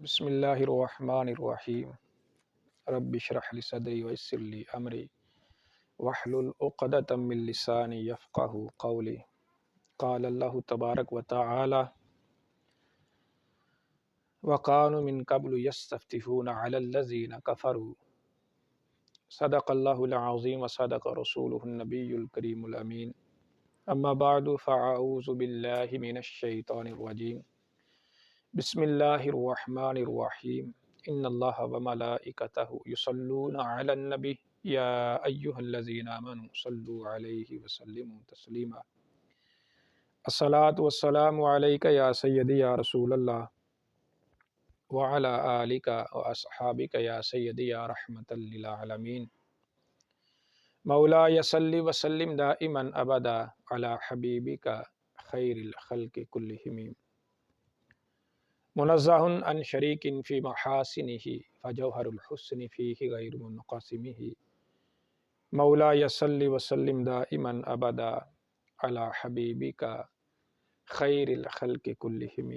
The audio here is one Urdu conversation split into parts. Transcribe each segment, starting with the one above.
بسم اللہ الرحمن الرحیم رب اشرح لی صدری ویسر لی امری واحلل عقدۃ من لسانی یفقہوا قولی۔ قال اللہ تبارک و تعالی وکانوا من قبل یستفتحون علی الذین کفروا۔ صدق اللہ العظیم وصدق رسولہ النبی الکریم الامین۔ اما بعد فاعوذ باللہ من الشیطان الرجیم۔ بسم اللہ الرحمن الرحیم۔ ان اللہ وملائکتہ یصلون علی النبی یا ایہا الذین آمنوا صلوا علیہ وسلموا تسلیما۔ الصلاۃ والسلام علیک یا سیدی یا رسول اللہ وعلی آلک واصحابک یا سیدی یا رحمۃ للعالمین۔ مولاي صل وسلم دائما ابدا علی حبیبک خیر الخلق کلہم۔ منزہ عن شریک فی محاسنہ فجوہر الحسن فیہ غیر منقسمہ۔ مولاي صل وسلم دائما ابدا علی حبیبک خیر الخلق کلہم۔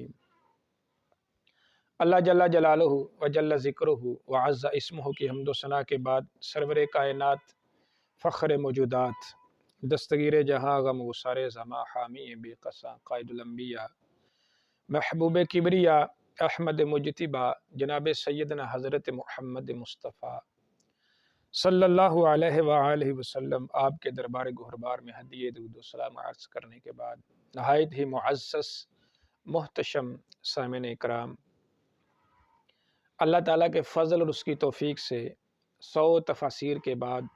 اللہ جل جلالہ وجل ذکرہ وعز اسمہ کی حمد و ثنا کے بعد سرور کائنات فخر موجودات دستگیر جہاں غم و سارے زماں حامی بے قصاں قائد الانبیاء محبوب کبریا احمد مجتبیٰ جناب سیدنا حضرت محمد مصطفیٰ صلی اللہ علیہ وآلہ وسلم آپ کے دربار گہربار میں ہدیہ درود و سلام عرض کرنے کے بعد نہایت ہی معزز محتشم سامعین اکرام، اللہ تعالیٰ کے فضل اور اس کی توفیق سے 100 تفاسیر کے بعد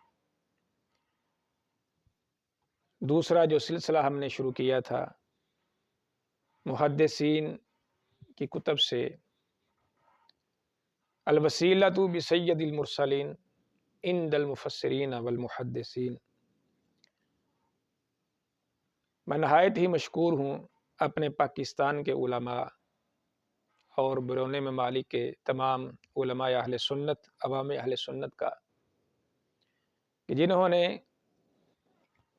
دوسرا جو سلسلہ ہم نے شروع کیا تھا محدثین کی کتب سے، الوسیلۃ بسید المرسلین عند المفسرین والمحدثین، میں نہایت ہی مشکور ہوں اپنے پاکستان کے علماء اور بیرون ممالک کے تمام علماء اہل سنت، عوام اہل سنت کا، کہ جنہوں نے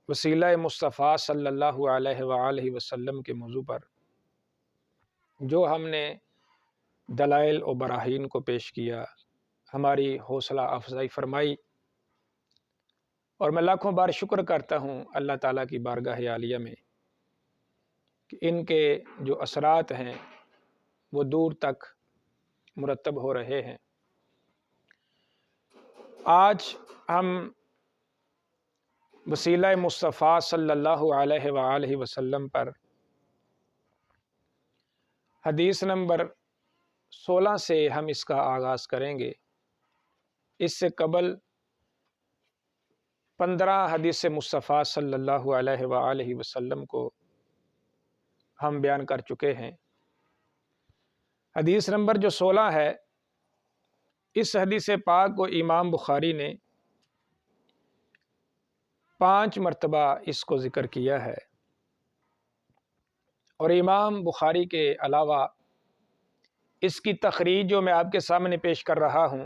وسیلہ مصطفیٰ صلی اللہ علیہ وآلہ وسلم کے موضوع پر جو ہم نے دلائل و براہین کو پیش کیا، ہماری حوصلہ افزائی فرمائی، اور میں لاکھوں بار شکر کرتا ہوں اللہ تعالیٰ کی بارگاہ عالیہ میں کہ ان کے جو اثرات ہیں وہ دور تک مرتب ہو رہے ہیں۔ آج ہم وسیلہ مصطفیٰ صلی اللہ علیہ وآلہ وسلم پر حدیث نمبر 16 سے ہم اس کا آغاز کریں گے۔ اس سے قبل 15 حدیث مصطفیٰ صلی اللہ علیہ وآلہ وسلم کو ہم بیان کر چکے ہیں۔ حدیث نمبر جو 16 ہے، اس حدیث پاک کو امام بخاری نے 5 مرتبہ اس کو ذکر کیا ہے، اور امام بخاری کے علاوہ اس کی تخریج جو میں آپ کے سامنے پیش کر رہا ہوں،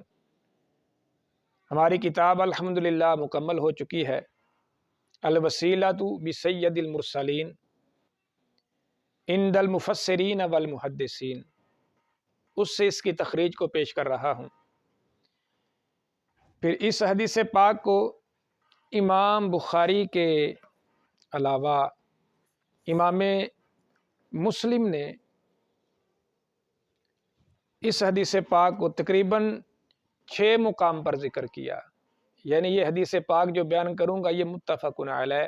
ہماری کتاب الحمدللہ مکمل ہو چکی ہے، الوسیلۃ بسید المرسلین عند المفسرین والمحدثین، اس سے اس کی تخریج کو پیش کر رہا ہوں۔ پھر اس حدیث پاک کو امام بخاری کے علاوہ امام مسلم نے اس حدیث پاک کو تقریباً 6 مقام پر ذکر کیا، یعنی یہ حدیث پاک جو بیان کروں گا یہ متفق علیہ،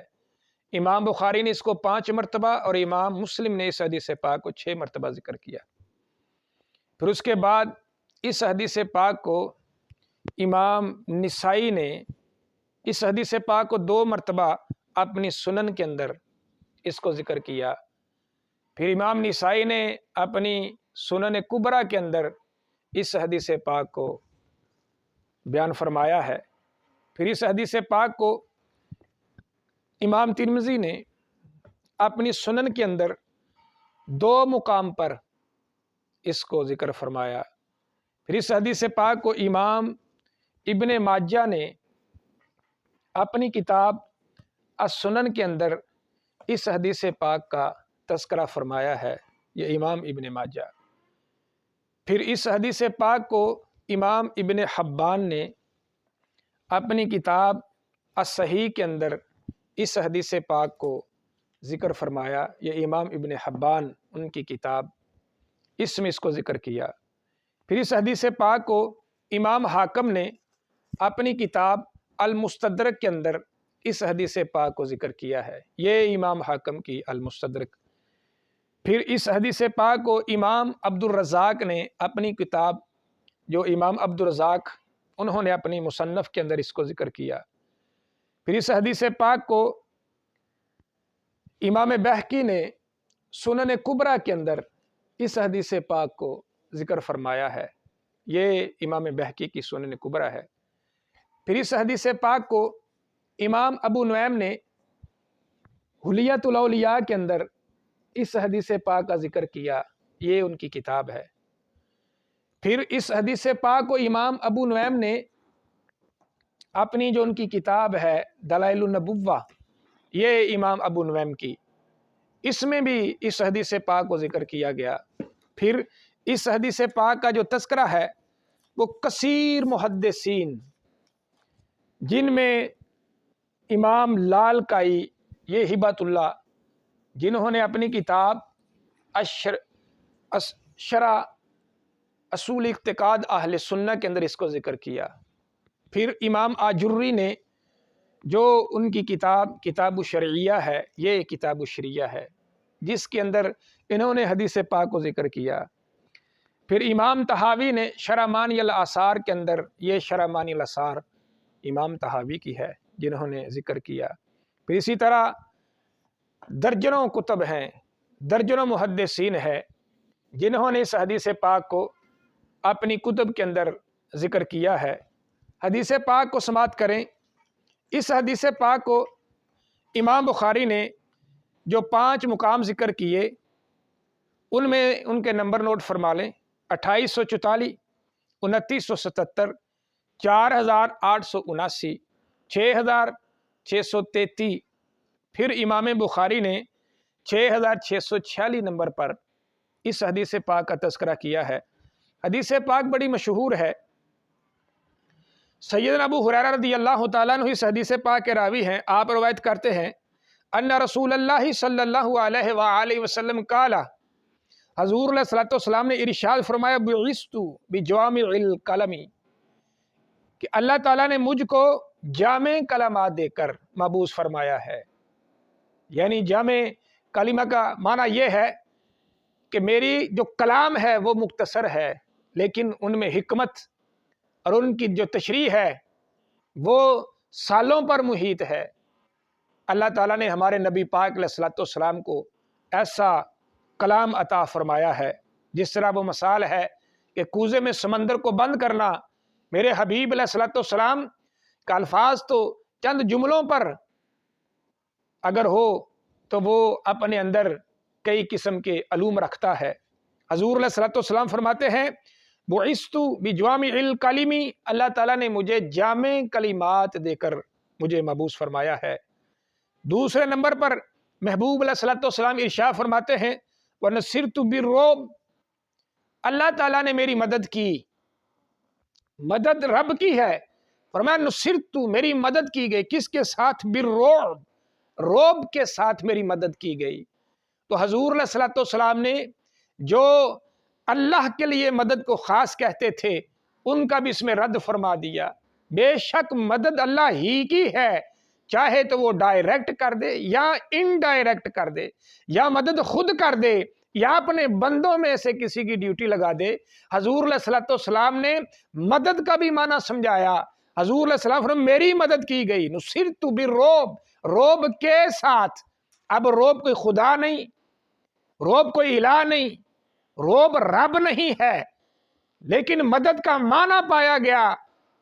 امام بخاری نے اس کو 5 مرتبہ اور امام مسلم نے اس حدیث پاک کو 6 مرتبہ ذکر کیا۔ پھر اس کے بعد اس حدیث پاک کو امام نسائی نے اس حدیث پاک کو 2 مرتبہ اپنی سنن کے اندر اس کو ذکر کیا۔ پھر امام نسائی نے اپنی سنن کبریٰ کے اندر اس حدیث پاک کو بیان فرمایا ہے۔ پھر اس حدیث پاک کو امام ترمذی نے اپنی سنن کے اندر 2 مقام پر اس کو ذکر فرمایا۔ پھر اس حدیث پاک کو امام ابن ماجہ نے اپنی کتاب السنن کے اندر اس حدیث پاک کا تذکرہ فرمایا ہے، یہ امام ابن ماجہ۔ پھر اس حدیث پاک کو امام ابن حبان نے اپنی کتاب الصحیح کے اندر اس حدیث پاک کو ذکر فرمایا. یہ امام ابن حبان ان کی کتاب، اس میں اس کو ذکر کیا. پھر اس حدیث پاک کو امام حاکم نے اپنی کتاب المستدرک کے اندر اس حدیث پاک کو ذکر کیا ہے. یہ امام حاکم کی المستدرک. پھر اس حدیث پاک کو امام عبد الرزاق نے اپنی کتاب، جو امام عبد الرزاق انہوں نے اپنی مصنف کے اندر اس کو ذکر کیا. پھر اس حدیث پاک کو امام بہقی نے سنن کبریٰ کے اندر اس حدیث پاک کو ذکر فرمایا ہے. یہ امام بہقی کی سنن کبریٰ ہے. پھر اس حدیث پاک کو امام ابو نعیم نے حلیۃ الاولیاء کے اندر اس حدیث پاک کا ذکر کیا. یہ ان کی کتاب ہے. پھر اس حدیث پاک کو امام ابو نعیم نے اپنی جو ان کی کتاب ہے دلائل النبوہ، یہ امام ابو نعیم کی، اس میں بھی اس حدیث پاک کو ذکر کیا گیا. پھر اس حدیث پاک کا جو تذکرہ ہے وہ کثیر محدثین، جن میں امام لالکائی، یہ ہبۃ اللہ، جنہوں نے اپنی کتاب شرح اصول اعتقاد اہل سنہ کے اندر اس کو ذکر کیا. پھر امام آجری نے جو ان کی کتاب الشرعیہ ہے، یہ کتاب الشرعیہ ہے جس کے اندر انہوں نے حدیث پاک کو ذکر کیا. پھر امام طحاوی نے شرح مانی الآثار کے اندر، یہ شرح مانی الآثار امام طحاوی کی ہے جنہوں نے ذکر کیا. پھر اسی طرح درجنوں کتب ہیں، درجنوں محدثین ہیں جنہوں نے اس حدیث پاک کو اپنی کتب کے اندر ذکر کیا ہے. حدیث پاک کو سماعت کریں. اس حدیث پاک کو امام بخاری نے جو 5 مقام ذکر کیے، ان میں ان کے نمبر نوٹ فرما لیں: 2844، 2977، 4879، 6633. پھر امام بخاری نے 6646 نمبر پر اس حدیث پاک کا تذکرہ کیا ہے. حدیث پاک بڑی مشہور ہے. سیدنا ابو ہریرہ رضی اللہ تعالیٰ عنہ اس حدیث پاک کے راوی ہیں. آپ روایت کرتے ہیں ان رسول اللہ صلی اللہ علیہ وآلہ وسلم قال، حضور علیہ الصلوۃ والسلام نے ارشاد فرمایا: بعثت بجوامع الکلم، کہ اللہ تعالیٰ نے مجھ کو جامع کلمات دے کر مبعوث فرمایا ہے. یعنی جامع کلمہ کا معنی یہ ہے کہ میری جو کلام ہے وہ مختصر ہے، لیکن ان میں حکمت اور ان کی جو تشریح ہے وہ سالوں پر محیط ہے. اللہ تعالیٰ نے ہمارے نبی پاک علیہ الصلوۃ والسلام کو ایسا کلام عطا فرمایا ہے، جس طرح وہ مثال ہے کہ کوزے میں سمندر کو بند کرنا. میرے حبیب علیہ الصلوۃ والسلام کا الفاظ تو چند جملوں پر اگر ہو تو وہ اپنے اندر کئی قسم کے علوم رکھتا ہے. حضور علیہ الصلوۃ والسلام فرماتے ہیں: بعثت بجوامع الکلم، اللہ تعالیٰ نے مجھے جامع کلمات دے کر مجھے مبعوث فرمایا ہے. دوسرے نمبر پر محبوب علیہ الصلوۃ والسلام ارشاد فرماتے ہیں: وَنَصِرْتُ بِالرُّعْبِ، اللہ تعالیٰ نے میری مدد کی. مدد رب کی ہے. فرمایا نصرت، میری مدد کی گئی. کس کے ساتھ؟ بالرعب، رعب کے ساتھ میری مدد کی گئی. تو حضور علیہ الصلوۃ والسلام نے جو اللہ کے لیے مدد کو خاص کہتے تھے ان کا بھی اس میں رد فرما دیا. بے شک مدد اللہ ہی کی ہے، چاہے تو وہ ڈائریکٹ کر دے یا انڈائریکٹ کر دے، یا مدد خود کر دے یا اپنے بندوں میں سے کسی کی ڈیوٹی لگا دے. حضور علیہ الصلوۃ والسلام نے مدد کا بھی معنی سمجھایا. حضور علیہ السلام فرمایا میری مدد کی گئی. نصرت بالرعب، رعب کے ساتھ. اب رعب کوئی خدا نہیں، رعب کوئی الہ نہیں، رعب رب نہیں ہے، لیکن مدد کا معنی پایا گیا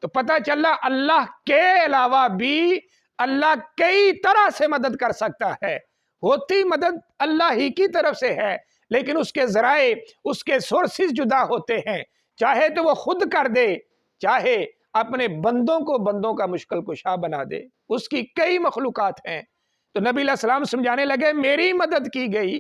تو پتہ چلا اللہ کے علاوہ بھی اللہ کئی طرح سے مدد کر سکتا ہے. ہوتی مدد اللہ ہی کی طرف سے ہے، لیکن اس کے ذرائع، اس کے سورسز جدا ہوتے ہیں. چاہے تو وہ خود کر دے، چاہے اپنے بندوں کو بندوں کا مشکل کشا بنا دے. اس کی کئی مخلوقات ہیں. تو نبی علیہ السلام سمجھانے لگے میری مدد کی گئی.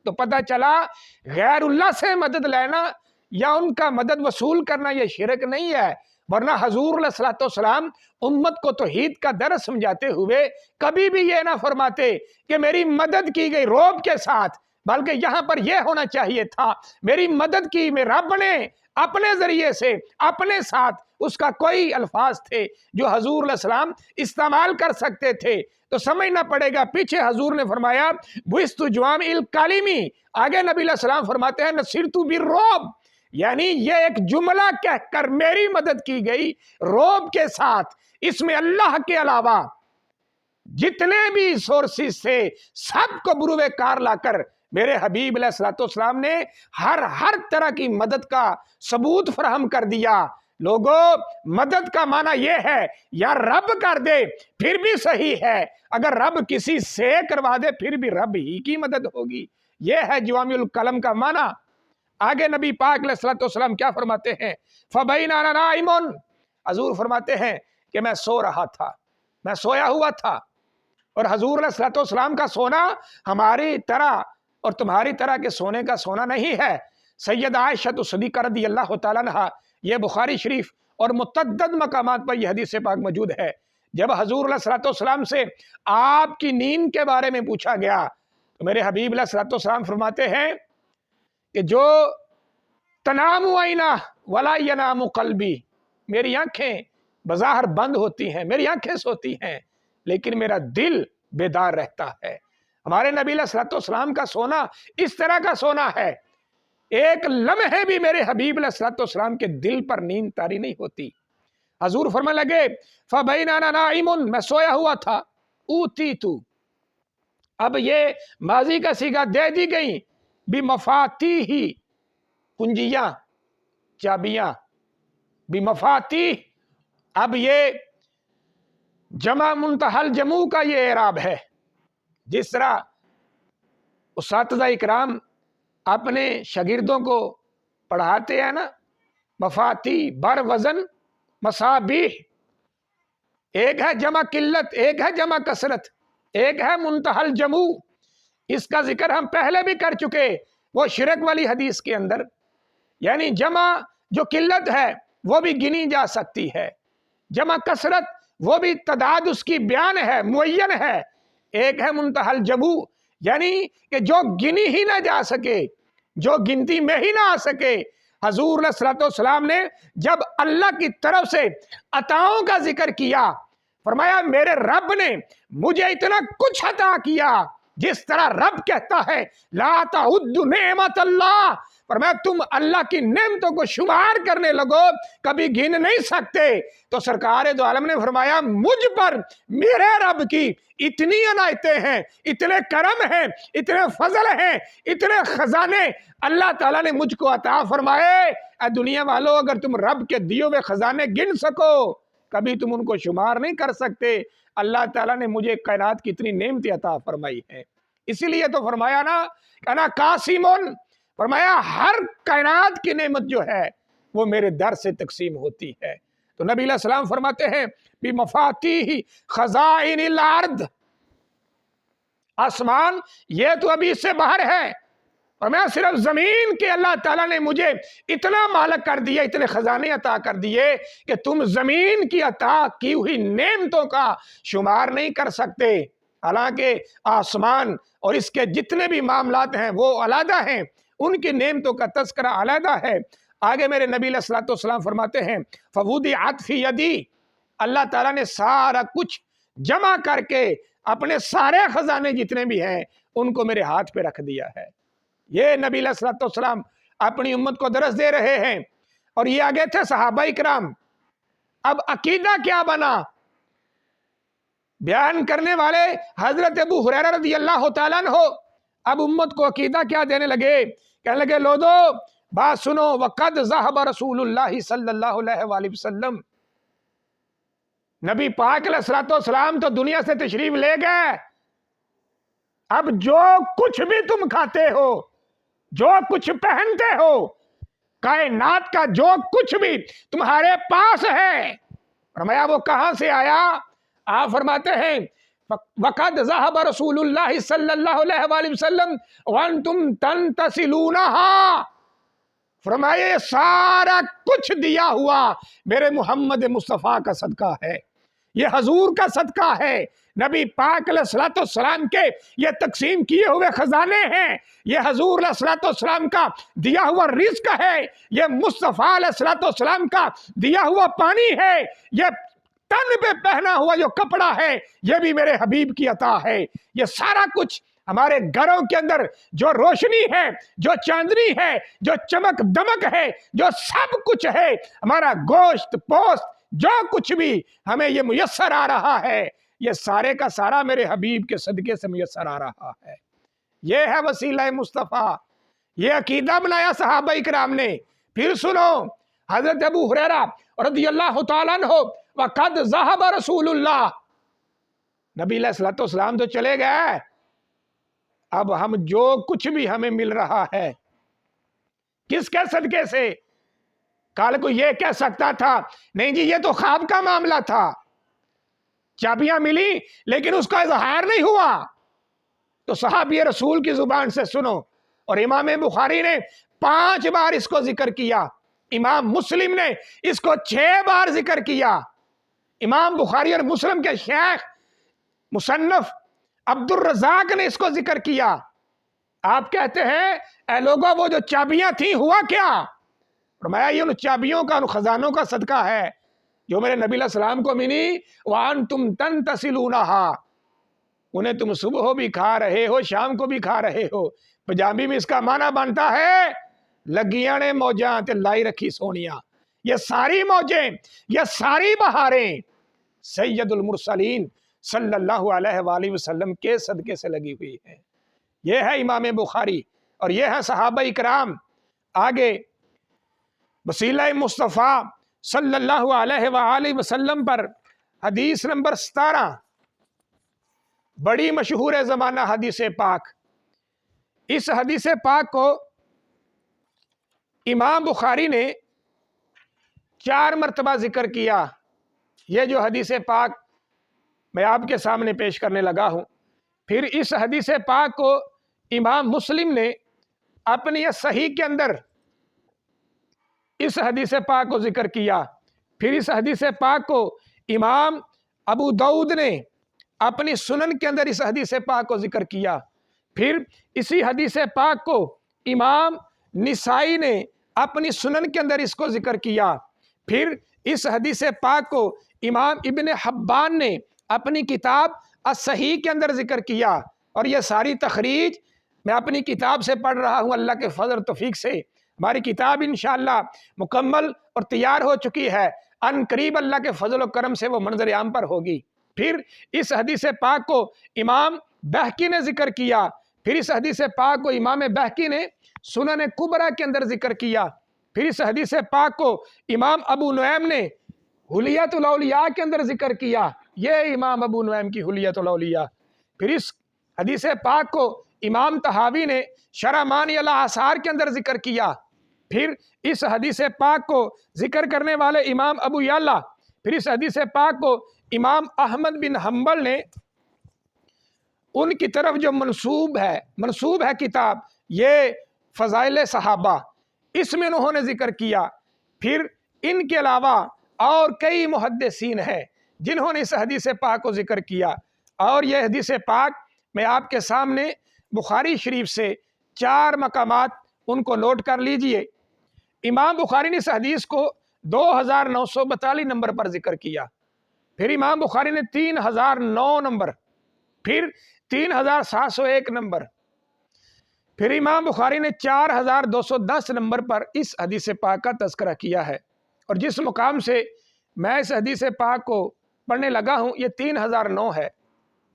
تو پتہ چلا غیر اللہ سے مدد لینا یا ان کا مدد وصول کرنا یہ شرک نہیں ہے، ورنہ حضور علیہ الصلوۃ والسلام امت کو توحید کا درس سمجھاتے ہوئے کبھی بھی یہ نہ فرماتے کہ میری مدد کی گئی روب کے ساتھ، بلکہ یہاں پر یہ ہونا چاہیے تھا میری مدد کی میں رب نے اپنے ذریعے سے اپنے ساتھ، اس کا کوئی الفاظ تھے جو حضور علیہ السلام استعمال کر سکتے تھے تو سمجھنا پڑے گا۔ پیچھے حضور نے فرمایا بُعِثْتُ جَوَامِعَ الْکَلِمِ، آگے نبی علیہ السلام فرماتے ہیں نصرت بالرعب، یعنی یہ ایک جملہ کہہ کر میری مدد کی گئی روب کے ساتھ۔ اس میں اللہ کے علاوہ جتنے بھی سورسز تھے سب کو بروئے کار لا کر میرے حبیب علیہ الصلوۃ والسلام نے ہر طرح کی مدد کا ثبوت فراہم کر دیا۔ لوگوں، مدد کا معنی یہ ہے یا رب کر دے پھر بھی صحیح ہے، اگر رب کسی سے کروا دے پھر بھی رب ہی کی مدد ہوگی، یہ ہے جوامع الکلم کا معنی۔ آگے نبی پاک علیہ الصلوۃ والسلام کیا فرماتے ہیں؟ فَبَيْنَا أَنَا نَائِمٌ، حضور فرماتے ہیں کہ میں سو رہا تھا، میں سویا ہوا تھا، اور حضور علیہ الصلوۃ والسلام کا سونا ہماری طرح اور تمہاری طرح کے سونے کا سونا نہیں ہے۔ سیدہ عائشہ صدیقہ رضی اللہ تعالیٰ عنہا، یہ بخاری شریف اور متعدد مقامات پر یہ حدیث پاک موجود ہے، جب حضور علیہ الصلوۃ والسلام سے آپ کی نیند کے بارے میں پوچھا گیا تو میرے حبیب علیہ الصلوۃ والسلام فرماتے ہیں کہ جو تنام عینہ ولا ینام قلبی، میری آنکھیں بظاہر بند ہوتی ہیں، میری آنکھیں سوتی ہیں لیکن میرا دل بیدار رہتا ہے۔ ہمارے نبی علیہ الصلوۃ والسلام کا سونا اس طرح کا سونا ہے، ایک لمحے بھی میرے حبیب علیہ الصلوۃ والسلام کے دل پر نیند طاری نہیں ہوتی۔ حضور فرمانے لگے فَبَيْنَا أَنَا نَائِمٌ، میں سویا ہوا تھا، أُوتِيتُ، اب یہ ماضی کا صیغہ دے دی گئی، بِمَفَاتِيحِ، کنجیاں، چابیاں، بِمَفَاتِيح، اب یہ جمع منتہی الجموع کا یہ اعراب ہے۔ جس طرح اساتذہ اکرام اپنے شاگردوں کو پڑھاتے ہیں نا، مفاتی بر وزن مصابیح، ایک ہے جمع قلت، ایک ہے جمع کثرت، ایک ہے منتہی الجموع، اس کا ذکر ہم پہلے بھی کر چکے وہ شرک والی حدیث کے اندر، یعنی جمع جو قلت ہے وہ بھی گنی جا سکتی ہے، جمع کثرت وہ بھی تعداد اس کی بیان ہے، معین ہے، ایک ہے منتہی الجموع، یعنی کہ جو گنی ہی نہ جا سکے، جو گنتی میں ہی نہ آ سکے۔ حضور علیہ الصلوۃ والسلام نے جب اللہ کی طرف سے عطاؤں کا ذکر کیا، فرمایا میرے رب نے مجھے اتنا کچھ عطا کیا، جس طرح رب کہتا ہے لا تعد نعمت اللہ، فرمایا تم اللہ کی نعمتوں کو شمار کرنے لگو کبھی گن نہیں سکتے۔ تو سرکار دو عالم نے فرمایا مجھ پر میرے رب کی اتنی عنایتیں ہیں، اتنے کرم ہیں، اتنے فضل ہیں، اتنے خزانے اللہ تعالیٰ نے مجھ کو عطا فرمائے۔ اے دنیا والو، اگر تم رب کے دیے ہوئے خزانے گن سکو کبھی تم ان کو شمار نہیں کر سکتے۔ اللہ تعالیٰ نے مجھے کائنات کی اتنی نعمتیں عطا فرمائی ہیں، اسی لیے تو فرمایا نا انا قاسمٌ، فرمایا ہر کائنات کی نعمت جو ہے وہ میرے در سے تقسیم ہوتی ہے۔ تو نبی علیہ السلام فرماتے ہیں بِمَفَاتِيحِ خَزَائِنِ الْأَرْضِ، آسمان یہ تو ابھی اس سے باہر ہے، اور میں صرف زمین کے اللہ تعالیٰ نے مجھے اتنا مالک کر دیا، اتنے خزانے عطا کر دیے کہ تم زمین کی عطا کی ہوئی نعمتوں کا شمار نہیں کر سکتے۔ حالانکہ آسمان اور اس کے جتنے بھی معاملات ہیں وہ علیحدہ ہیں، ان کی نعمتوں کا تذکرہ علیحدہ ہے۔ آگے میرے نبی علیہ الصلوۃ والسلام فرماتے ہیں فَوُضِعَتْ فِي يَدِي، اللہ تعالیٰ نے سارا کچھ جمع کر کے اپنے سارے خزانے جتنے بھی ہیں ان کو میرے ہاتھ پہ رکھ دیا ہے۔ یہ نبی علیہ الصلوۃ والسلام اپنی امت کو درس دے رہے ہیں، اور یہ آگے تھے صحابہ اکرام۔ اب عقیدہ کیا بنا؟ بیان کرنے والے حضرت ابو ہریرہ رضی اللہ تعالیٰ عنہ اب امت کو عقیدہ کیا دینے لگے، کہنے لگے لوگو بات سنو، وقد ذهب رسول اللہ صلی اللہ علیہ وآلہ وسلم، نبی پاک علیہ الصلوۃ والسلام تو دنیا سے تشریف لے گئے، اب جو کچھ بھی تم کھاتے ہو، جو کچھ پہنتے ہو، کائنات کا جو کچھ بھی تمہارے پاس ہے، فرمایا وہ کہاں سے آیا؟ آپ فرماتے ہیں وقد ذهب رسول اللہ صلی اللہ علیہ وآلہ وسلم وانتم تنتسلونہا، فرمایا یہ سارا کچھ دیا ہوا میرے محمد مصطفیٰ کا صدقہ ہے، یہ حضور کا صدقہ ہے، نبی پاک علیہ الصلوۃ والسلام کے یہ تقسیم کیے ہوئے خزانے ہیں، یہ حضور علیہ الصلوۃ والسلام کا دیا ہوا رزق ہے، یہ مصطفیٰ علیہ الصلوۃ والسلام کا دیا ہوا پانی ہے، یہ تن پہ پہنا ہوا جو کپڑا ہے یہ بھی میرے حبیب کی عطا ہے۔ یہ سارا کچھ ہمارے گھروں کے اندر جو روشنی ہے، جو چاندنی ہے، جو چمک دمک ہے، جو سب کچھ ہے، ہمارا گوشت پوست جو کچھ بھی ہمیں یہ میسر آ رہا ہے، یہ سارے کا سارا میرے حبیب کے صدقے سے میسر آ رہا ہے۔ یہ ہے وسیلہ مصطفیٰ، یہ عقیدہ بنایا صحابہ اکرام نے۔ پھر سنو، حضرت ابو ہریرہ رضی اللہ تعالیٰ عنہ وقد ذہب رسول اللہ، نبی علیہ الصلوۃ والسلام تو چلے گئے، اب ہم جو کچھ بھی ہمیں مل رہا ہے کس کے صدقے سے؟ کل کو یہ کہہ سکتا تھا نہیں جی یہ تو خواب کا معاملہ تھا، چابیاں ملی لیکن اس کا اظہار نہیں ہوا، تو صحابی رسول کی زبان سے سنو۔ اور امام بخاری نے 5 بار اس کو ذکر کیا، امام مسلم نے اس کو 6 بار ذکر کیا، امام بخاری اور مسلم کے شیخ مصنف عبد الرزاق نے اس کو ذکر کیا۔ آپ کہتے ہیں اے لوگو وہ جو چابیاں تھیں ہوا کیا؟ فرمایا یہ ان چابیوں کا، ان خزانوں کا صدقہ ہے جو میرے نبی علیہ السلام کو ملی، وَأَنْتُمْ تَنْتَسِلُونَهَا، انہیں تم صبح بھی کھا رہے ہو شام کو بھی کھا رہے ہو۔ پنجابی میں اس کا معنی بنتا ہے لگیاں نے موجاں تے لائی رکھی سونیاں، یہ ساری موجیں، یہ ساری بہاریں سید المرسلین صلی اللہ علیہ وآلہ وسلم کے صدقے سے لگی ہوئی ہیں۔ یہ ہے امام بخاری اور یہ ہے صحابہ اکرام۔ آگے وسیلہ مصطفیٰ صلی اللہ علیہ وآلہ وسلم پر حدیث نمبر 17، بڑی مشہور ہے زمانہ حدیث پاک۔ اس حدیث پاک کو امام بخاری نے 4 مرتبہ ذکر کیا۔ یہ جو حدیث پاک میں آپ کے سامنے پیش کرنے لگا ہوں، پھر اس حدیث پاک کو امام مسلم نے اپنی صحیح کے اندر اس حدیث پاک کو ذکر کیا، پھر اس حدیث پاک کو امام ابو داؤد نے اپنی سنن کے اندر اس حدیث پاک کو ذکر کیا، پھر اسی حدیث پاک کو امام نسائی نے اپنی سنن کے اندر اس کو ذکر کیا، پھر اس حدیث پاک کو امام ابن حبان نے اپنی کتاب الصحیح کے اندر ذکر کیا، اور یہ ساری تخریج میں اپنی کتاب سے پڑھ رہا ہوں اللہ کے فضل و توفیق سے۔ ہماری کتاب انشاءاللہ مکمل اور تیار ہو چکی ہے، ان قریب اللہ کے فضل و کرم سے وہ منظر عام پر ہوگی۔ پھر اس حدیث پاک کو امام بہقی نے ذکر کیا، پھر اس حدیث پاک کو امام بہقی نے سنن کبریٰ کے اندر ذکر کیا، پھر اس حدیث پاک کو امام ابو نعیم نے حلیت الاولیاء کے اندر ذکر کیا، یہ امام ابو نعیم کی حلیت الاولیاء، پھر اس حدیث پاک کو امام طحاوی نے شرح معنی الاثار کے اندر ذکر کیا، پھر اس حدیث پاک کو ذکر کرنے والے امام ابو یعلا، پھر اس حدیث پاک کو امام احمد بن حنبل نے ان کی طرف جو منسوب ہے کتاب یہ فضائل صحابہ، اس میں انہوں نے ذکر کیا۔ پھر ان کے علاوہ اور کئی محدثین ہیں جنہوں نے اس حدیث پاک کو ذکر کیا، اور یہ حدیث پاک میں آپ کے سامنے بخاری شریف سے 4 مقامات ان کو نوٹ کر لیجئے۔ امام بخاری نے اس حدیث کو 2942 نمبر پر ذکر کیا، پھر امام بخاری نے 3009 نمبر، پھر 3701 نمبر، پھر امام بخاری نے 4210 نمبر پر اس حدیث پاک کا تذکرہ کیا ہے۔ اور جس مقام سے میں اس حدیث پاک کو پڑھنے لگا ہوں یہ 3009 ہے،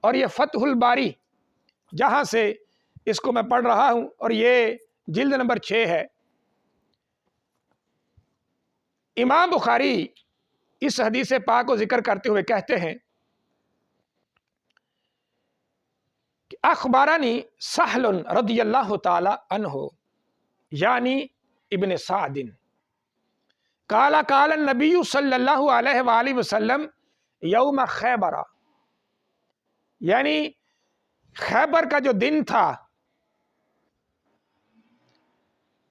اور یہ فتح الباری جہاں سے اس کو میں پڑھ رہا ہوں، اور یہ جلد نمبر 6 ہے۔ امام بخاری اس حدیث پاک کو ذکر کرتے ہوئے کہتے ہیں کہ اخبارانی سہل رضی اللہ تعالی عنہ یعنی ابن سعد قال قال النبی صلی اللہ علیہ وآلہ وسلم یوم خیبر، یعنی خیبر کا جو دن تھا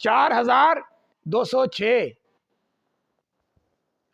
4206।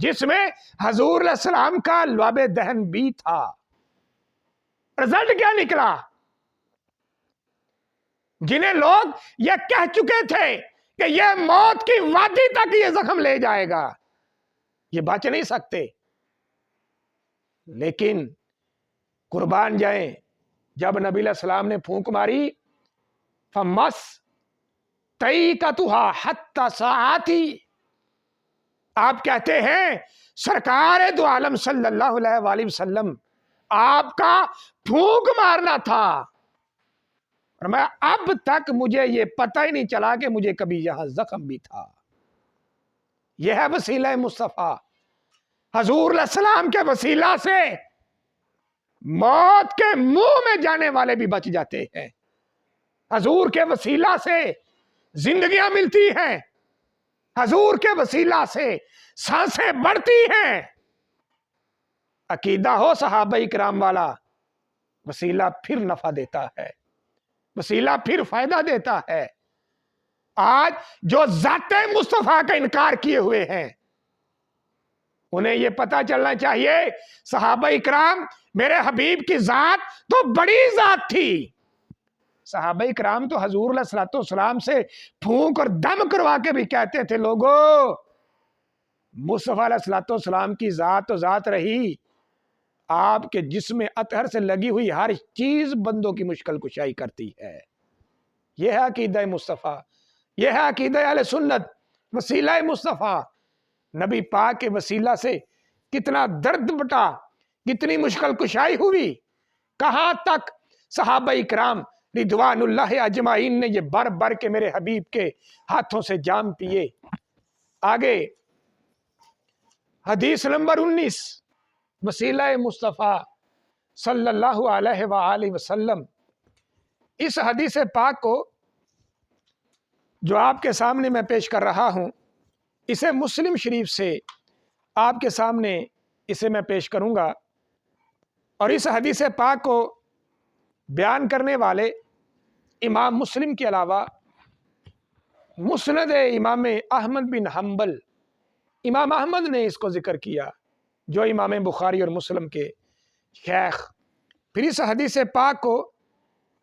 جس میں حضور علیہ السلام کا لعاب دہن بھی تھا۔ رزلٹ کیا نکلا؟ جنہیں لوگ یہ کہہ چکے تھے کہ یہ موت کی وادی تک یہ زخم لے جائے گا، یہ بچ نہیں سکتے، لیکن قربان جائیں جب نبی علیہ السلام نے پھونک ماری فمس تئی کا توہا حتی ساعتی، آپ کہتے ہیں سرکار دو عالم صلی اللہ علیہ وآلہ وسلم آپ کا پھونک مارنا تھا، اور میں اب تک مجھے یہ پتہ ہی نہیں چلا کہ مجھے کبھی یہاں زخم بھی تھا۔ یہ ہے وسیلہ مصطفیٰ۔ حضور علیہ السلام کے وسیلہ سے موت کے منہ میں جانے والے بھی بچ جاتے ہیں، حضور کے وسیلہ سے زندگیاں ملتی ہیں، حضور کے وسیلہ سے سانسیں بڑھتی ہیں۔ عقیدہ ہو صحابہ کرام والا، وسیلہ پھر نفع دیتا ہے، وسیلہ پھر فائدہ دیتا ہے۔ آج جو ذات مصطفیٰ کا انکار کیے ہوئے ہیں انہیں یہ پتا چلنا چاہیے صحابہ اکرام میرے حبیب کی ذات تو بڑی ذات تھی۔ صحابہ اکرام تو حضور علیہ السلام سے پھونک اور دم کروا کے بھی کہتے تھے لوگو مصطفیٰ علیہ السلام کی ذات تو ذات رہی، آپ کے جسم اطہر سے لگی ہوئی ہر چیز بندوں کی مشکل کشائی کرتی ہے۔ یہ ہے عقیدہ مصطفیٰ، یہ ہے عقیدہ اہل سنت۔ وسیلہ مصطفیٰ نبی پاک کے وسیلہ سے کتنا درد بٹا، کتنی مشکل کشائی ہوئی، کہاں تک صحابہ اکرام رضوان اللہ اجمعین نے یہ بر بر کے میرے حبیب کے ہاتھوں سے جام پیے۔ آگے حدیث نمبر 19 وسیلہ مصطفیٰ صلی اللہ علیہ وآلہ وسلم۔ اس حدیث پاک کو جو آپ کے سامنے میں پیش کر رہا ہوں اسے مسلم شریف سے آپ کے سامنے اسے میں پیش کروں گا، اور اس حدیث پاک کو بیان کرنے والے امام مسلم کے علاوہ مسند امام احمد بن حنبل، امام احمد نے اس کو ذکر کیا جو امام بخاری اور مسلم کے شیخ۔ پھر اس حدیث پاک کو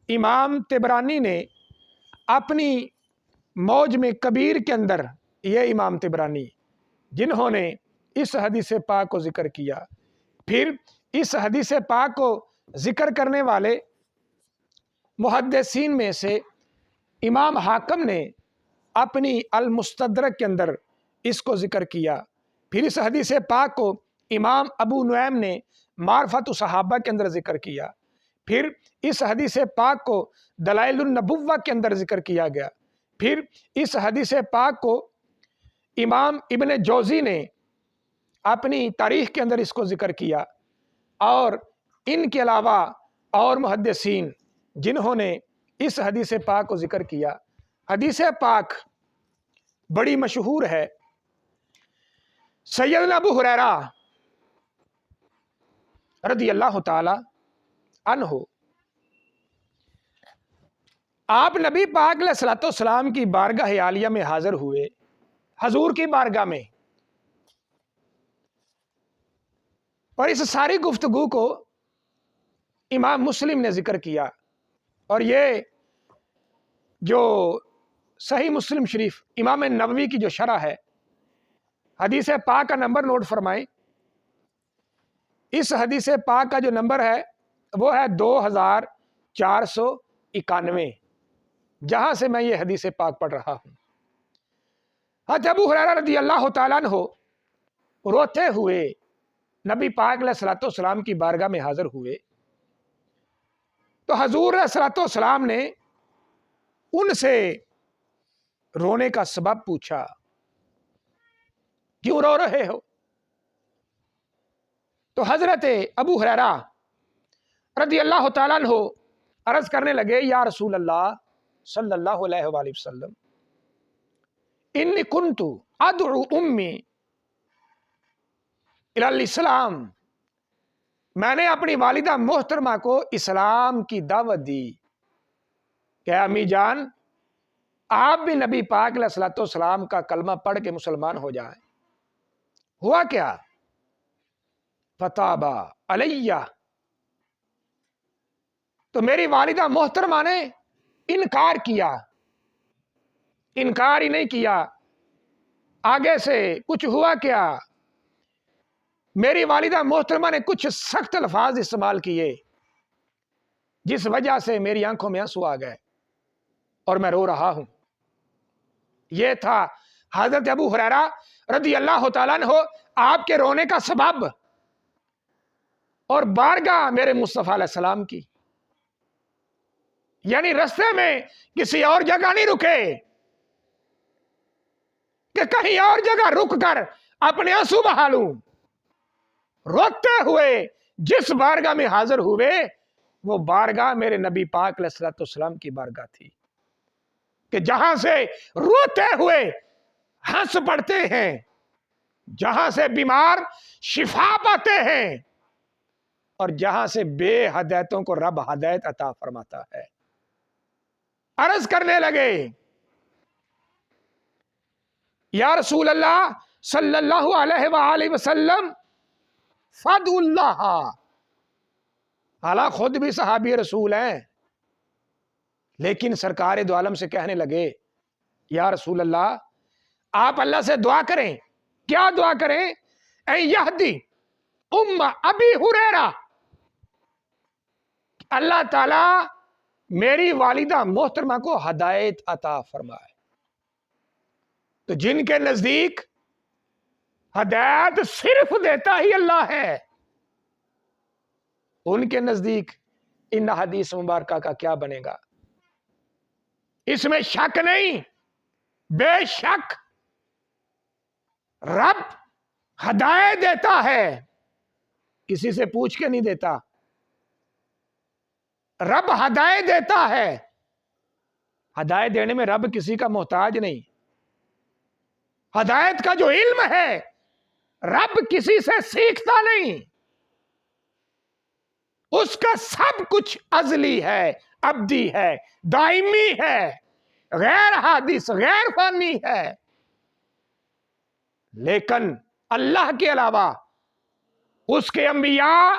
امام طبرانی نے اپنی موجم کبیر کے اندر، یہ امام طبرانی جنہوں نے اس حدیث پاک کو ذکر کیا، پھر اس حدیث پاک کو ذکر کرنے والے محدثین میں سے امام حاکم نے اپنی المستدرک کے اندر اس کو ذکر کیا، پھر اس حدیث پاک کو امام ابو نعیم نے معرفت صحابہ کے اندر ذکر کیا، پھر اس حدیث پاک کو دلائل النبوہ کے اندر ذکر کیا گیا، پھر اس حدیث پاک کو امام ابن جوزی نے اپنی تاریخ کے اندر اس کو ذکر کیا، اور ان کے علاوہ اور محدثین جنہوں نے اس حدیث پاک کو ذکر کیا۔ حدیث پاک بڑی مشہور ہے۔ سیدنا ابو ہریرہ رضی اللہ تعالی عنہ آپ نبی پاک علیہ السلام کی بارگاہ عالیہ میں حاضر ہوئے، حضور کی بارگاہ میں، اور اس ساری گفتگو کو امام مسلم نے ذکر کیا، اور یہ جو صحیح مسلم شریف امام نووی کی جو شرح ہے حدیث پاک کا نمبر نوٹ فرمائیں، اس حدیث پاک کا جو نمبر ہے وہ ہے 2491، جہاں سے میں یہ حدیث پاک پڑھ رہا ہوں۔ حضرت ابو ہریرہ رضی اللہ تعالیٰ عنہ روتے ہوئے نبی پاک علیہ السلام کی بارگاہ میں حاضر ہوئے، تو حضور علیہ السلام نے ان سے رونے کا سبب پوچھا، کیوں رو رہے ہو؟ تو حضرت ابو ہریرہ رضی اللہ تعالیٰ عنہ عرض کرنے لگے، یا رسول اللہ صلی اللہ علیہ وآلہ وسلم، انی کنت ادعو امی الی الاسلام، میں نے اپنی والدہ محترمہ کو اسلام کی دعوت دی کہ امی جان آپ بھی نبی پاک علیہ السلام کا کلمہ پڑھ کے مسلمان ہو جائیں۔ ہوا کیا؟ فتابا علیہ، تو میری والدہ محترمہ نے انکار کیا، انکار ہی نہیں کیا، آگے سے کچھ ہوا کیا؟ میری والدہ محترمہ نے کچھ سخت الفاظ استعمال کیے جس وجہ سے میری آنکھوں میں آنسو آ گئے اور میں رو رہا ہوں۔ یہ تھا حضرت ابو ہریرہ رضی اللہ تعالیٰ عنہ آپ کے رونے کا سبب، اور بارگاہ میرے مصطفیٰ علیہ السلام کی، یعنی رستے میں کسی اور جگہ نہیں رکے کہ کہیں اور جگہ رک کر اپنے آنسو بہا لوں، روتے ہوئے جس بارگاہ میں حاضر ہوئے وہ بارگاہ میرے نبی پاک علیہ السلام کی بارگاہ تھی، کہ جہاں سے روتے ہوئے ہنس پڑتے ہیں، جہاں سے بیمار شفا پاتے ہیں، اور جہاں سے بے ہدایتوں کو رب ہدایت عطا فرماتا ہے۔ عرض کرنے لگے یا رسول اللہ صلی اللہ علیہ وآلہ وسلم فد اللہ، حالانکہ خود بھی صحابی رسول ہیں، لیکن سرکار دو عالم سے کہنے لگے یا رسول اللہ آپ اللہ سے دعا کریں۔ کیا دعا کریں؟ اے یہدی ام ابی ہریرہ، اللہ تعالی میری والدہ محترمہ کو ہدایت عطا فرمائے۔ تو جن کے نزدیک ہدایت صرف دیتا ہی اللہ ہے، ان کے نزدیک ان حدیث مبارکہ کا کیا بنے گا؟ اس میں شک نہیں، بے شک رب ہدایت دیتا ہے، کسی سے پوچھ کے نہیں دیتا، رب ہدایت دیتا ہے، ہدایت دینے میں رب کسی کا محتاج نہیں، ہدایت کا جو علم ہے رب کسی سے سیکھتا نہیں، اس کا سب کچھ ازلی ہے، ابدی ہے، دائمی ہے، غیر حادث، غیر فانی ہے۔ لیکن اللہ کے علاوہ اس کے انبیاء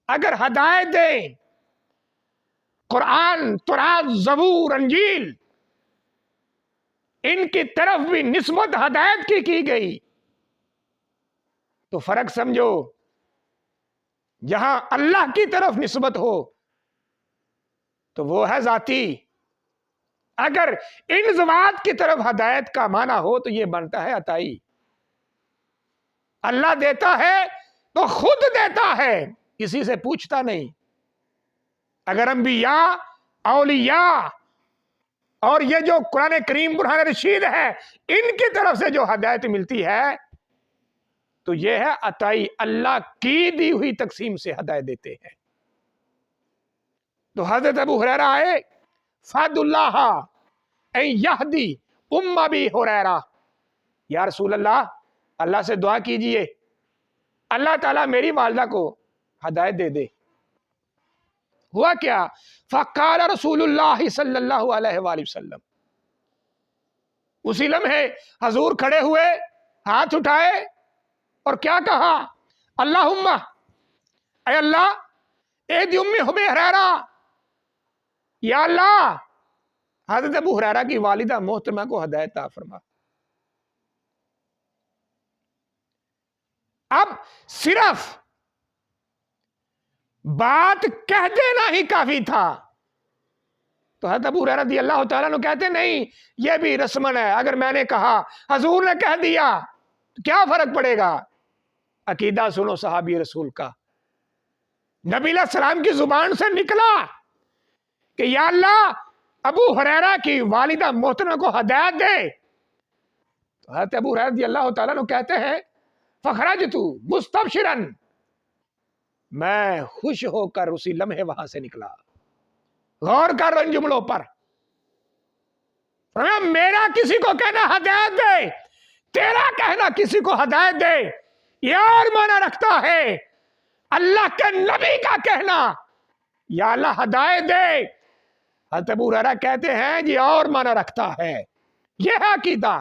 اگر ہدایت دیں، قرآن، تورات، زبور، انجیل، ان کی طرف بھی نسبت ہدایت کی گئی، تو فرق سمجھو، جہاں اللہ کی طرف نسبت ہو تو وہ ہے ذاتی، اگر ان ذوات کی طرف ہدایت کا معنی ہو تو یہ بنتا ہے عطائی۔ اللہ دیتا ہے تو خود دیتا ہے، کسی سے پوچھتا نہیں۔ اگر انبیاء، اولیاء اور یہ جو قرآن کریم برہان رشید ہے ان کی طرف سے جو ہدایت ملتی ہے تو یہ ہے عطائی، اللہ کی دی ہوئی تقسیم سے ہدایت دیتے ہیں۔ تو حضرت ابو ہریرہ آئے، فد اللہ ان یہدی ام ابی ہریرہ، یا رسول اللہ اللہ سے دعا کیجئے اللہ تعالیٰ میری والدہ کو ہدایت دے دے۔ ہوا کیا؟ فقال رسول اللہ صلی اللہ علیہ وآلہ وسلم، اسی لمحے حضور کھڑے ہوئے، ہاتھ اٹھائے اور کیا کہا؟ اللہم، اے اللہ، اے دی ام ابی ہریرہ، یا اللہ حضرت ابو ہریرہ کی والدہ محترمہ کو ہدایت عطا فرما۔ اب صرف بات کہہ دینا ہی کافی تھا، تو حضرت ابو ہریرہ رضی اللہ تعالیٰ عنہ کہتے نہیں یہ بھی رسمن ہے، اگر میں نے کہا حضور نے کہہ دیا تو کیا فرق پڑے گا؟ عقیدہ سنو صحابی رسول کا، نبی علیہ السلام کی زبان سے نکلا کہ یا اللہ ابو ہریرہ کی والدہ محترمہ کو ہدایت دے، تو حضرت ابو ہریرہ رضی اللہ تعالیٰ عنہ کہتے ہیں فخرجت مستبشرا، میں خوش ہو کر اسی لمحے وہاں سے نکلا۔ غور کر ان جملوں پر، میرا کسی کو کہنا ہدایت دے، تیرا کہنا کسی کو ہدایت دے، یہ اور معنی رکھتا ہے۔ اللہ کے نبی کا کہنا یا اللہ ہدایت دے، حضرت ابو ہریرہ کہتے ہیں یہ اور معنی رکھتا ہے۔ یہ ہے عقیدہ،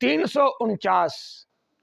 349,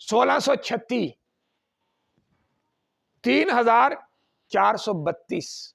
1636, 3432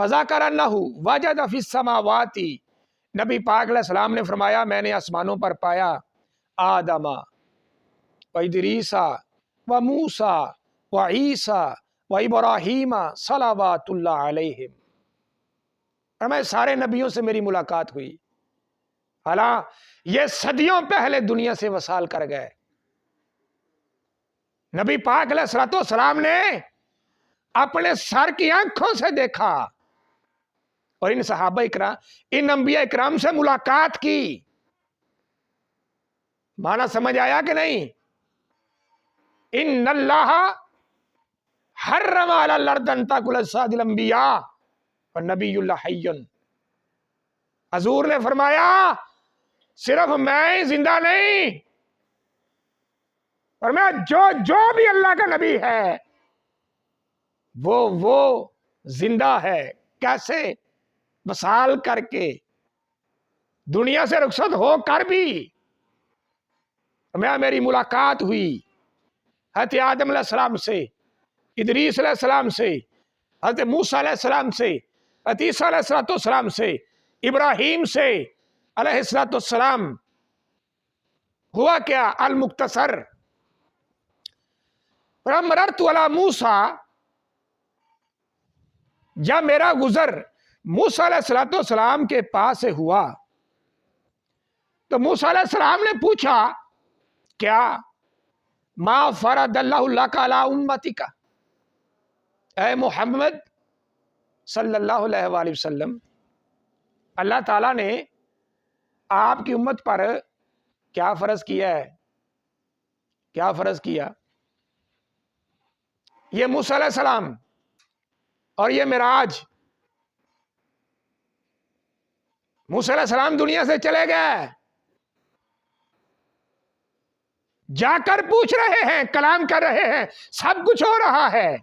فذاکر انہ وجد فی السماوات، نبی پاک علیہ السلام نے فرمایا میں نے آسمانوں پر پایا آدم و ادریسا و موسیٰ و عیسیٰ و ابراہیم صلوات اللہ علیہم، ہمیں سارے نبیوں سے میری ملاقات ہوئی، حالانکہ یہ صدیوں پہلے دنیا سے وصال کر گئے۔ نبی پاک علیہ الصلوۃ والسلام نے اپنے سر کی آنکھوں سے دیکھا اور ان صحابہ اکرام، ان انبیاء اکرام سے ملاقات کی۔ معنی سمجھ آیا کہ نہیں؟ ان اللہ حرم علی الارض ان تاکل اجساد الانبیاء والنبی اللہ حی، حضور نے فرمایا صرف میں زندہ نہیں، اور میں جو بھی اللہ کا نبی ہے وہ زندہ ہے۔ کیسے؟ وصال کر کے، دنیا سے رخصت ہو کر بھی میری ملاقات ہوئی حضرت آدم علیہ السلام سے، ادریس علیہ السلام سے، حضرت موسیٰ علیہ السلام سے، حضرت عیسیٰ علیہ السلام سے، ابراہیم سے علیہ السلام۔ ہوا کیا؟ المختصر مررت علی موسیٰ، جب میرا گزر موسیٰ علیہ السلام کے پاس سے ہوا تو موسیٰ علیہ السلام نے پوچھا کیا؟ ما فرض اللہ لک علی امتک، اے محمد صلی اللہ علیہ وآلہ وسلم، اللہ تعالیٰ نے آپ کی امت پر کیا فرض کیا ہے؟ کیا فرض کیا؟ یہ موسیٰ علیہ السلام اور یہ معراج، موسیٰ علیہ السلام دنیا سے چلے گئے، جا کر پوچھ رہے ہیں، کلام کر رہے ہیں، سب کچھ ہو رہا ہے،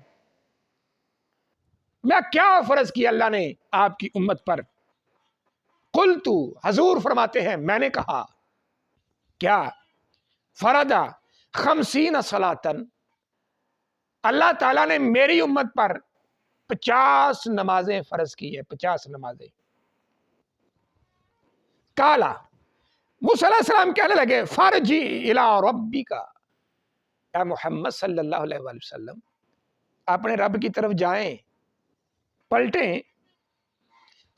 میں کیا فرض کیا اللہ نے آپ کی امت پر؟ قلت، حضور فرماتے ہیں میں نے کہا کیا؟ فرض 50 صلاتن، اللہ تعالیٰ نے میری امت پر 50 نمازیں فرض کی ہے، 50 نمازیں۔ کالا، موسیٰ علیہ السلام کہنے لگے فرجی الی ربک، اے محمد صلی اللہ علیہ وآلہ وسلم اپنے رب کی طرف جائیں، پلٹیں،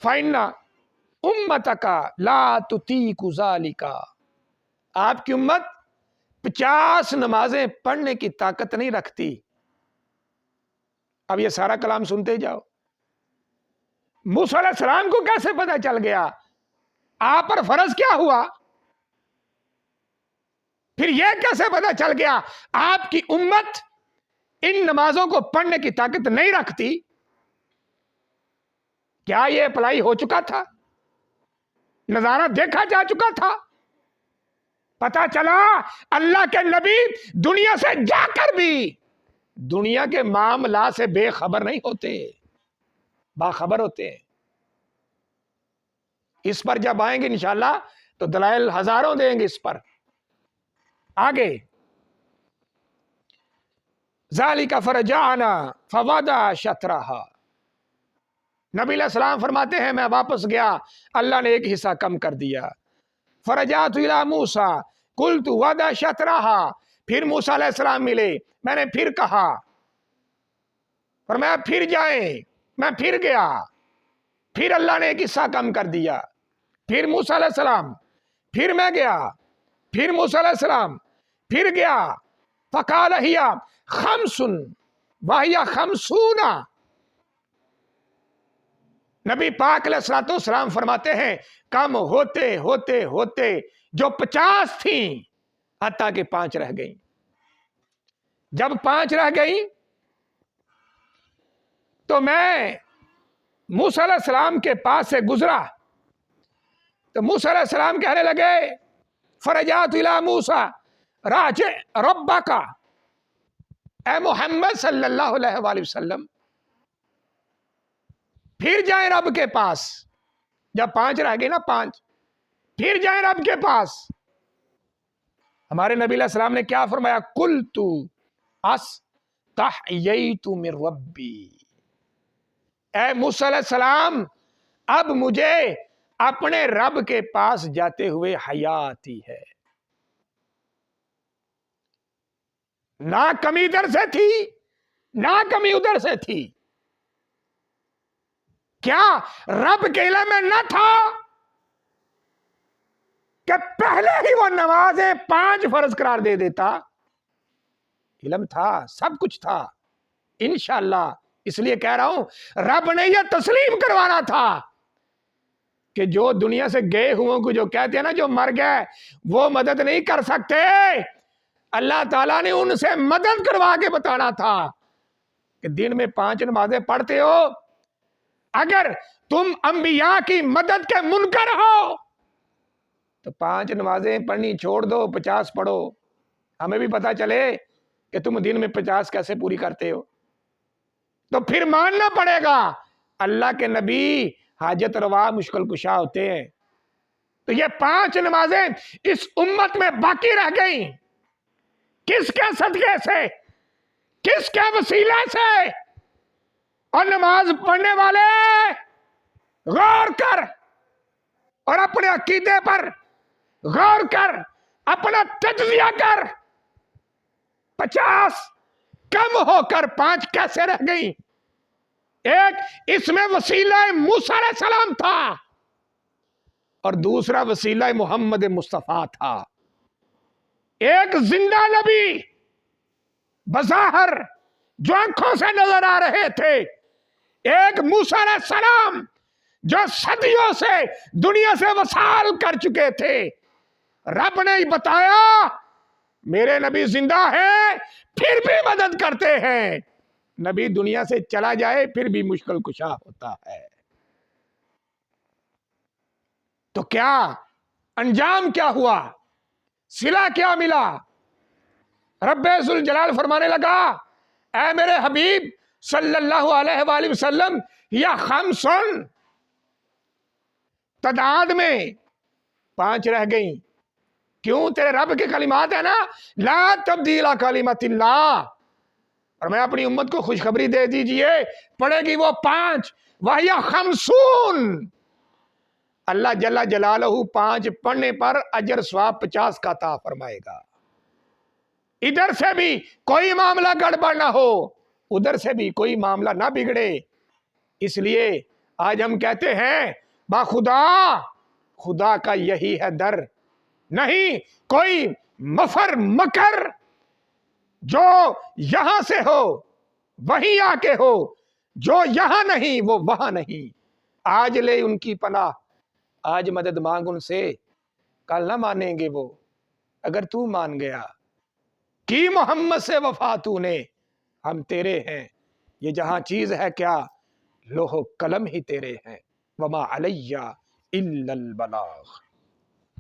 فَإِنَّ أُمَّتَكَ لَا تُطِيقُ ذَلِكَ، آپ کی امت 50 نمازیں پڑھنے کی طاقت نہیں رکھتی۔ اب یہ سارا کلام سنتے جاؤ۔ موسیٰ علیہ السلام کو کیسے پتہ چل گیا؟ آپ پر فرض کیا ہوا؟ پھر یہ کیسے پتہ چل گیا آپ کی امت ان نمازوں کو پڑھنے کی طاقت نہیں رکھتی؟ کیا یہ اپلائی ہو چکا تھا؟ نظارہ دیکھا جا چکا تھا؟ پتا چلا اللہ کے نبی دنیا سے جا کر بھی دنیا کے معاملات سے بے خبر نہیں ہوتے، باخبر ہوتے ہیں۔ اس پر جب آئیں گے انشاءاللہ تو دلائل ہزاروں دیں گے اس پر۔ آگے ذالک فرجعنا فوضع شطرہا، نبی علیہ السلام فرماتے ہیں میں واپس گیا، اللہ نے ایک حصہ کم کر دیا۔ فرجعت الی موسیٰ قلت وضع شطرہا، پھر موسیٰ علیہ السلام ملے، میں نے پھر کہا، فرمایا پھر جائیں، میں پھر گیا، پھر اللہ نے ایک حصہ کم کر دیا، پھر موسیٰ علیہ السلام، پھر میں گیا، پھر موسیٰ علیہ السلام، پھر گیا، فقال ہی 5 وہی 50، نبی پاک علیہ السلام فرماتے ہیں کم ہوتے ہوتے ہوتے جو 50 تھیں حتیٰ کہ 5 رہ گئیں۔ جب 5 رہ گئیں تو میں موسیٰ علیہ السلام کے پاس سے گزرا تو موسیٰ علیہ السلام کہنے لگے فرجعت الی موسیٰ راجع ربک، اے محمد صلی اللہ علیہ وآلہ وسلم پھر جائیں رب کے پاس، جب 5 رہ گئے نا 5، پھر جائیں رب کے پاس۔ ہمارے نبی علیہ السلام نے کیا فرمایا؟ قلت استحییت من ربی، اے موسیٰ علیہ السلام اب مجھے اپنے رب کے پاس جاتے ہوئے حیا آتی ہے. نہ کمی ادھر سے تھی نہ کمی ادھر سے تھی. کیا رب کے علم میں نہ تھا کہ پہلے ہی وہ نمازیں 5 فرض قرار دے دیتا؟ علم تھا، سب کچھ تھا انشاءاللہ. اس لیے کہہ رہا ہوں رب نے یہ تسلیم کروانا تھا کہ جو دنیا سے گئے ہوئوں کو جو کہتے ہیں نا جو مر گئے وہ مدد نہیں کر سکتے، اللہ تعالیٰ نے ان سے مدد کروا کے بتانا تھا کہ دن میں 5 نمازیں پڑھتے ہو، اگر تم انبیاء کی مدد کے منکر ہو تو 5 نمازیں پڑھنی چھوڑ دو، 50 پڑھو. ہمیں بھی پتا چلے کہ تم دن میں 50 کیسے پوری کرتے ہو. تو پھر ماننا پڑے گا اللہ کے نبی حاجت روا مشکل کشا ہوتے ہیں. تو یہ 5 نمازیں اس امت میں باقی رہ گئیں. کس کے صدقے سے، کس کے وسیلے سے؟ اور نماز پڑھنے والے غور کر اور اپنے عقیدے پر غور کر، اپنا تجزیہ کر. 50 کم ہو کر 5 کیسے رہ گئی؟ ایک اس میں وسیلہ موسیٰ علیہ السلام تھا اور دوسرا وسیلہ محمد مصطفیٰ تھا. ایک زندہ نبی بظاہر جو آنکھوں سے نظر آ رہے تھے، ایک موسیٰ علیہ السلام جو صدیوں سے دنیا سے وصال کر چکے تھے. رب نے بتایا میرے نبی زندہ ہیں پھر بھی مدد کرتے ہیں. نبی دنیا سے چلا جائے پھر بھی مشکل کشا ہوتا ہے. تو کیا انجام کیا ہوا؟ صلہ کیا ملا؟ رب ذوالجلال فرمانے لگا اے میرے حبیب صلی اللہ علیہ وآلہ وسلم یا خمسن، تعداد میں 5 رہ گئیں. کیوں؟ تیرے رب کے کلمات ہیں نا، لا تبدیل کلمات اللہ. اور میں اپنی امت کو خوشخبری دے دیجئے پڑھے گی وہ 5 وَهِيَ خَمْسُونَ. اللہ جل جلالہ 5 پڑھنے پر اجر ثواب 50 کا عطا فرمائے گا. ادھر سے بھی کوئی معاملہ گڑبڑ نہ ہو، ادھر سے بھی کوئی معاملہ نہ بگڑے. اس لیے آج ہم کہتے ہیں با خدا، خدا کا یہی ہے در، نہیں کوئی مفر مکر جو یہاں سے ہو وہیں آ کے ہو، جو یہاں نہیں وہ وہاں نہیں. آج لے ان کی پناہ، آج مدد مانگ ان سے، کل نہ مانیں گے وہ اگر تو مان گیا. کی محمد سے وفا تو نے، ہم تیرے ہیں، یہ جہاں چیز ہے کیا لوح و قلم ہی تیرے ہیں. وما علیہ الا البلاغ.